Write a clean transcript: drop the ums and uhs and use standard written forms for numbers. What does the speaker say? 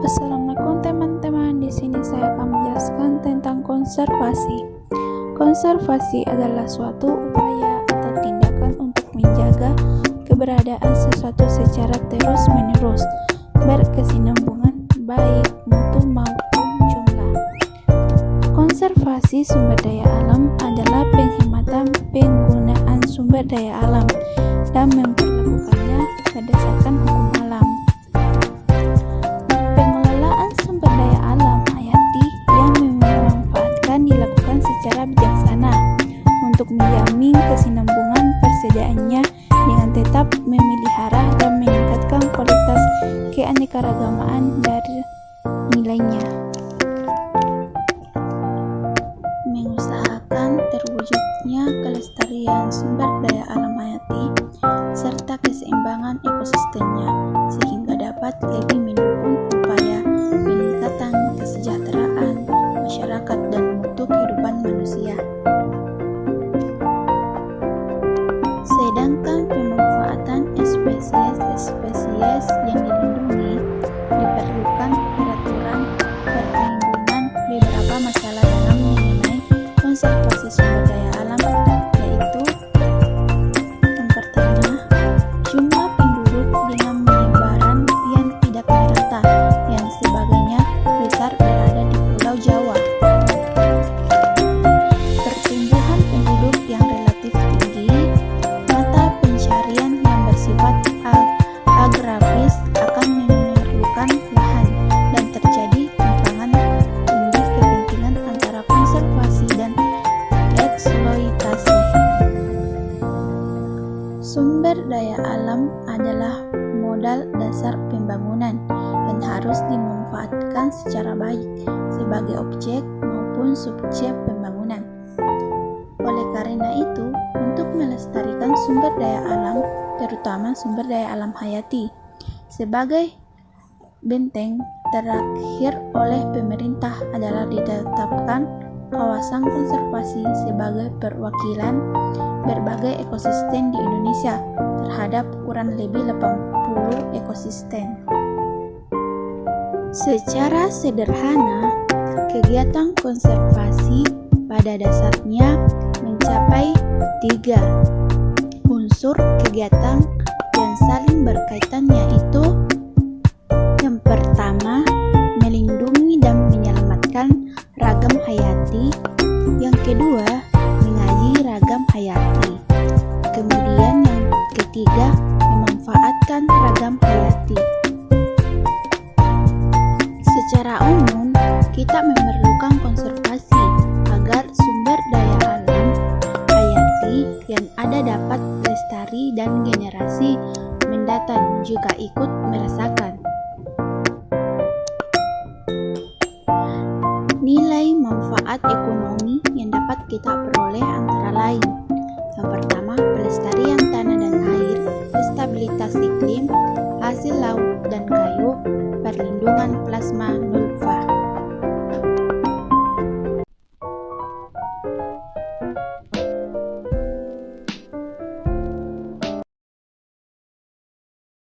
Assalamualaikum teman-teman. Di sini saya akan menjelaskan tentang konservasi. Konservasi adalah suatu upaya atau tindakan untuk menjaga keberadaan sesuatu secara terus-menerus, berkesinambungan baik mutu maupun jumlah. Konservasi sumber daya alam adalah penghematan penggunaan sumber daya alam dan memperlakukannya berdasarkan hukum alam. Secara bijaksana untuk menjamin kesinambungan persediaannya dengan tetap memelihara dan meningkatkan kualitas keanekaragaman dari nilainya, mengusahakan terwujudnya kelestarian sumber daya alam hayati serta keseimbangan ekosistemnya sehingga dapat lebih mendukung upaya peningkatan kesejahteraan masyarakat dan mutu kehidupan manusia. Sedangkan pemanfaatan spesies-spesies yang dilindungi diperlukan peraturan perlindungan beberapa masalah dalam mengenai konservasi sumber daya alam, yaitu yang pertama, jumlah penduduk dengan penyebaran yang tidak merata yang sebagainya besar berada di Pulau Jawa. Pertumbuhan penduduk yang relatif tinggi, mata pencarian yang bersifat agraris akan memerlukan lahan dan terjadi timpangan tinggi kepentingan antara konservasi dan eksploitasi. Sumber daya alam adalah modal dasar pembangunan dan harus dimanfaatkan secara baik sebagai objek maupun subjek pembangunan. Oleh karena itu, untuk melestarikan sumber daya alam, terutama sumber daya alam hayati, sebagai benteng terakhir oleh pemerintah adalah ditetapkan kawasan konservasi sebagai perwakilan berbagai ekosistem di Indonesia terhadap kurang lebih 80 ekosistem. Secara sederhana, kegiatan konservasi pada dasarnya mencapai 3 unsur kegiatan yang saling berkaitan, yaitu yang pertama, melindungi dan menyelamatkan ragam hayati, yang kedua, mengaji ragam hayati, kemudian yang ketiga, memanfaatkan ragam hayati. Secara umum, kita memerlukan konservasi agar sumber daya alam hayati yang ada dapat lestari dan generasi mendatang juga ikut merasakan. Nilai manfaat ekonomi yang dapat kita peroleh antara lain: yang pertama, pelestarian tanah dan air, stabilitas iklim, hasil laut dan kayu, perlindungan plasma